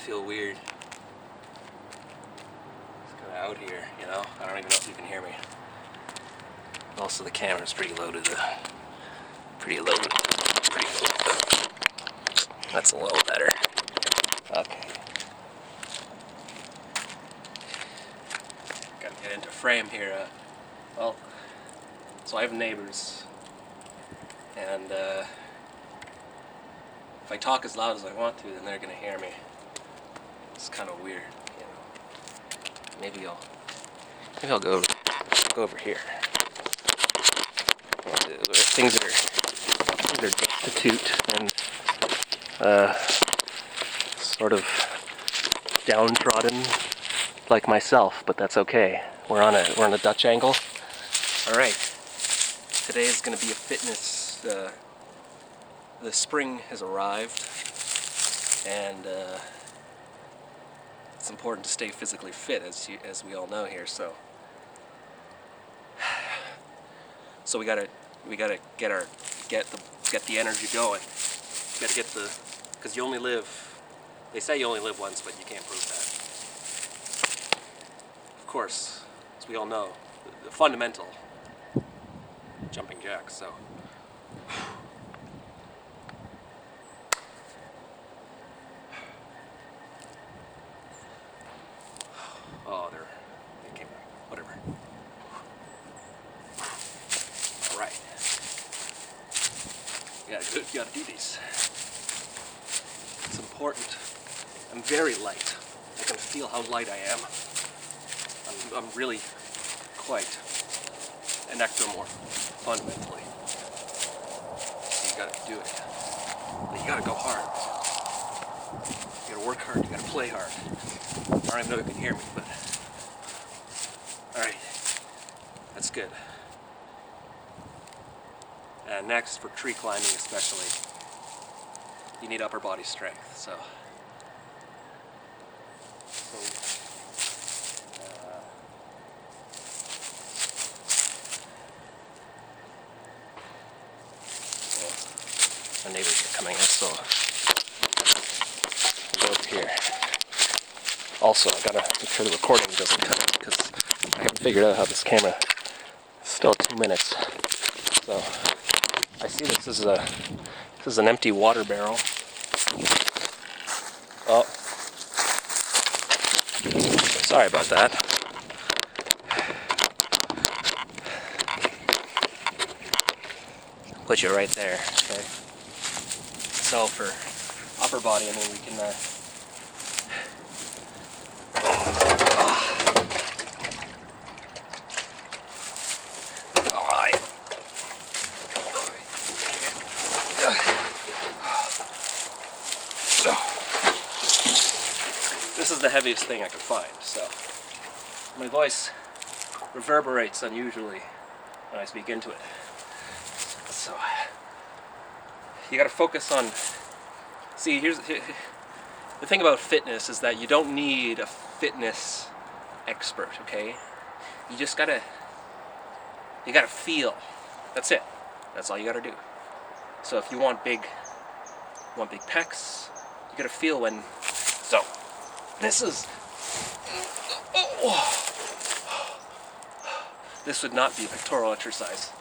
feel weird. It's kind of out here, you know? I don't even know if you can hear me. Also, the camera's pretty loaded. Pretty loaded. That's a little better. Okay. Gotta get into frame here. Well, so I have neighbors, and if I talk as loud as I want to, then they're gonna hear me. It's kind of weird, you know. Maybe I'll go over here. Where things are destitute and sort of downtrodden, like myself, but that's okay. We're on a Dutch angle. All right. Today is going to be a fitness. The spring has arrived, and it's important to stay physically fit, as we all know here. So we gotta get the energy going. Gotta get because you only live. They say you only live once, but you can't prove that. Of course, as we all know, the fundamental jumping jacks. So. Oh, they came out. Whatever. All right. You gotta do these. It's important. I'm very light. I can feel how light I am. I'm really quite an ectomorph, fundamentally. So you gotta do it. But you gotta go hard. You gotta work hard, you gotta play hard. I don't even know if you can hear me, but... Alright. That's good. And next, for tree climbing especially, you need upper body strength, so my neighbors are coming in, so I'll go over here. Also, I gotta make sure the recording doesn't cut out, because I haven't figured out how this camera is still 2 minutes. So I see this is an empty water barrel. Oh, sorry about that. Put you right there, okay? So for upper body, I mean, we can this is the heaviest thing I could find, so my voice reverberates unusually when I speak into it. So you gotta focus on, see, here's the thing about fitness is that you don't need a fitness expert, okay? You just gotta feel. That's it. That's all you gotta do. So if you want big pecs, you gotta feel when, so this is, this would not be a pectoral exercise.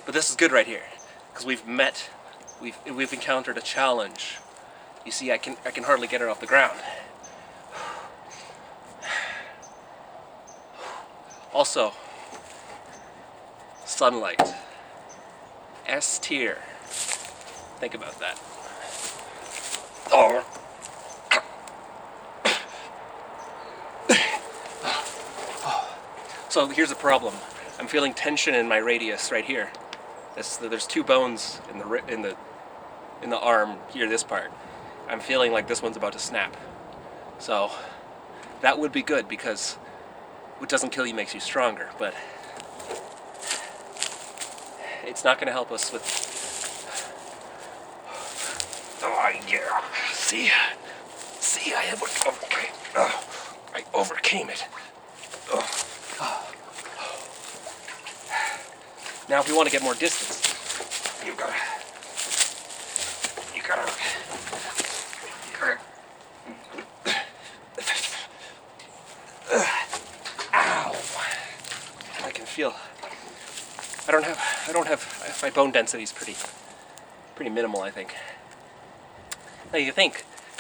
But this is good right here, because we've encountered a challenge. You see, I can hardly get it off the ground. Also, sunlight. S tier. Think about that. Oh. So here's a problem. I'm feeling tension in my radius right here. There's 2 bones in the arm here. This part. I'm feeling like this one's about to snap. So that would be good, because what doesn't kill you makes you stronger. But it's not going to help us with. Oh yeah. See, I overcame it. Now if you want to get more distance, you gotta ow! I can feel. I don't have my bone density is pretty minimal, I think. Now you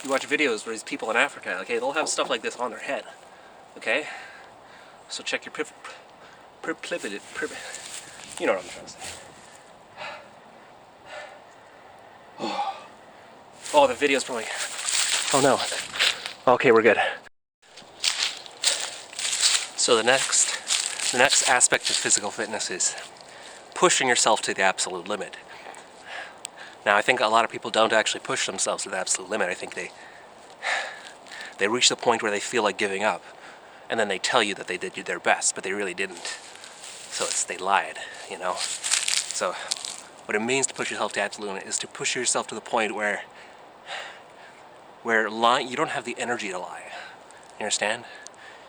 watch videos where these people in Africa, okay, they'll have stuff like this on their head, okay? So check your proclivity, you know what I'm trying to say. Oh, the video's probably, oh no. Okay, we're good. So the next aspect of physical fitness is pushing yourself to the absolute limit. Now I think a lot of people don't actually push themselves to the absolute limit. I think they reach the point where they feel like giving up, and then they tell you that they did their best, but they really didn't. So they lied, you know? So what it means to push yourself to the absolute limit is to push yourself to the point where lying, you don't have the energy to lie. You understand?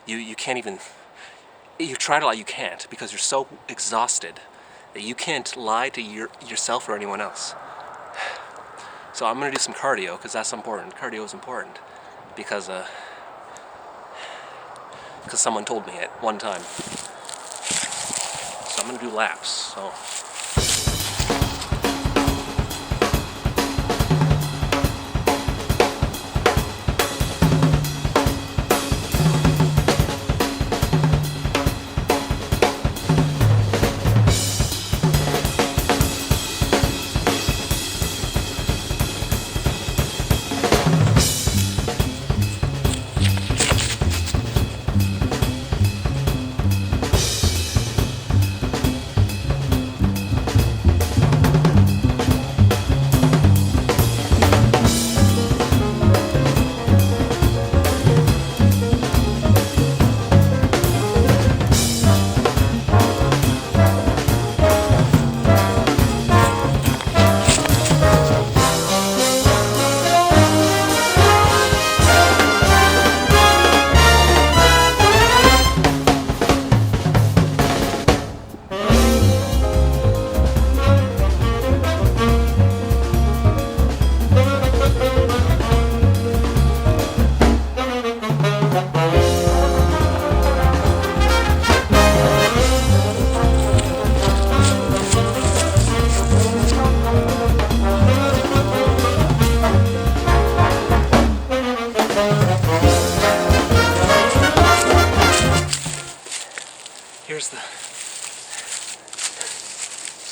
You can't even, you try to lie, you can't, because you're so exhausted that you can't lie to yourself or anyone else. So I'm gonna do some cardio, because that's important. Cardio is important, because someone told me it one time. So I'm gonna do laps, so.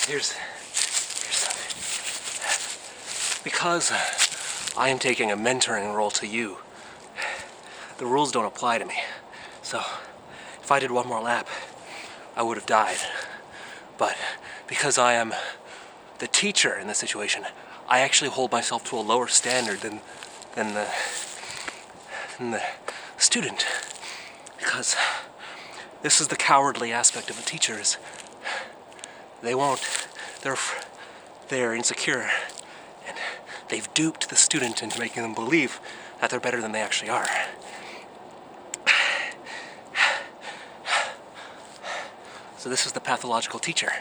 Here's something. Because I am taking a mentoring role to you, the rules don't apply to me. So if I did one more lap, I would have died. But because I am the teacher in this situation, I actually hold myself to a lower standard than the student. Because this is the cowardly aspect of a teacher, is they're insecure, and they've duped the student into making them believe that they're better than they actually are. So this is the pathological teacher.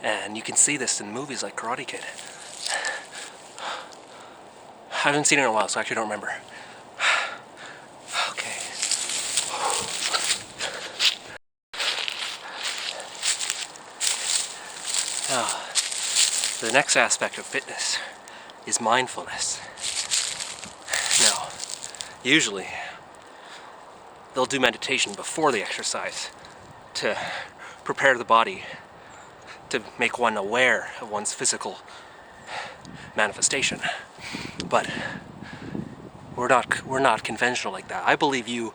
And you can see this in movies like Karate Kid. I haven't seen it in a while, so I actually don't remember. Okay. Now, the next aspect of fitness is mindfulness. Now, usually, they'll do meditation before the exercise to prepare the body to make one aware of one's physical manifestation. But we're not conventional like that. I believe you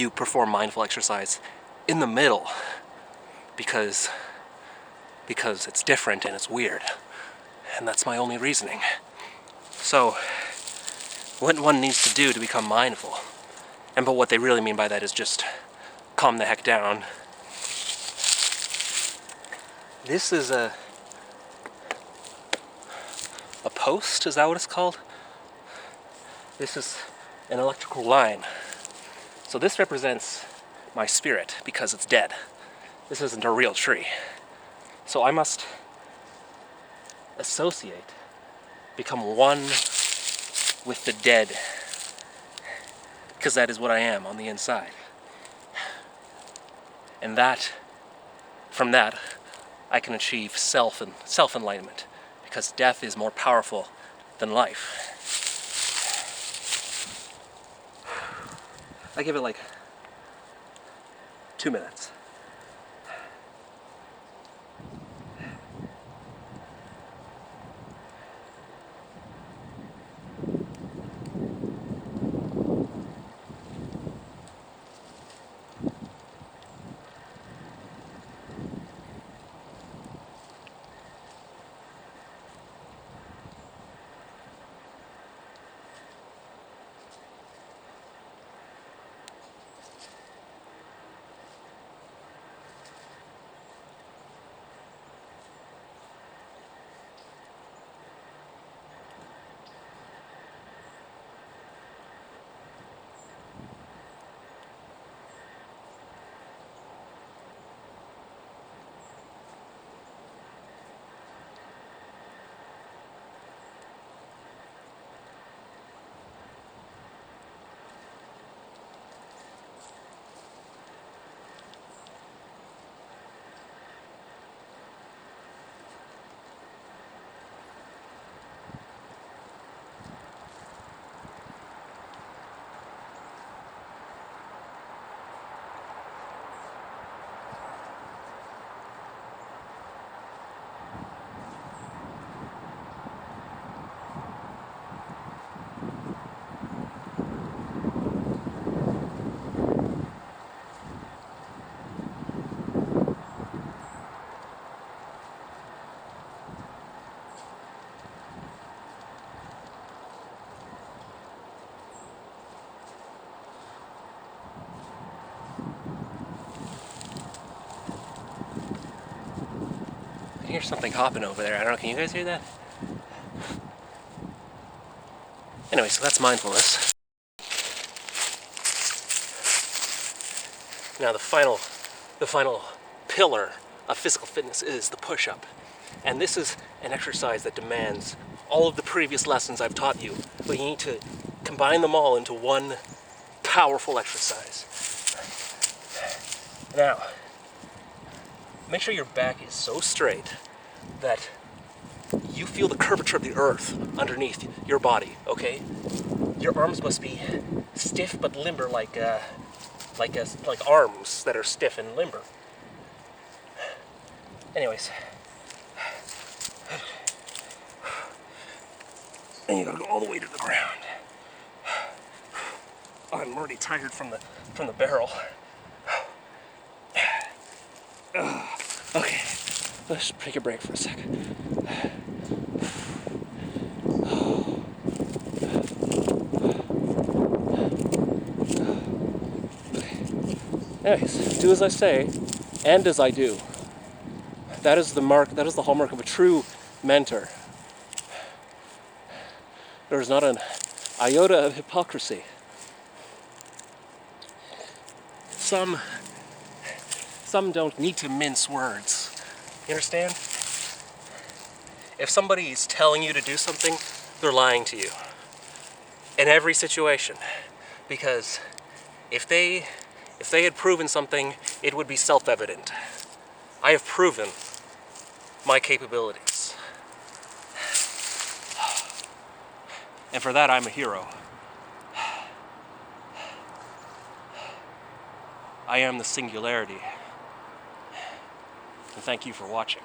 perform mindful exercise in the middle because it's different and it's weird. And that's my only reasoning. So what one needs to do to become mindful, but what they really mean by that is just calm the heck down. This is a post, is that what it's called? This is an electrical line. So this represents my spirit because it's dead. This isn't a real tree. So I must associate, become one with the dead, because that is what I am on the inside. And that, from that, I can achieve self-enlightenment, because death is more powerful than life. I give it like 2 minutes. I hear something hopping over there. I don't know, can you guys hear that? Anyway, so that's mindfulness. Now the final pillar of physical fitness is the push-up. And this is an exercise that demands all of the previous lessons I've taught you, but you need to combine them all into one powerful exercise. Now, make sure your back is so straight that you feel the curvature of the earth underneath your body, okay? Your arms must be stiff but limber, like arms that are stiff and limber. Anyways, and you gotta go all the way to the ground. I'm already tired from the barrel. Okay, let's take a break for a second. Anyways, do as I say, and as I do. That is the hallmark of a true mentor. There is not an iota of hypocrisy. Some don't need to mince words. You understand? If somebody is telling you to do something, they're lying to you. In every situation. Because if they had proven something, it would be self-evident. I have proven my capabilities. And for that, I'm a hero. I am the singularity. And thank you for watching.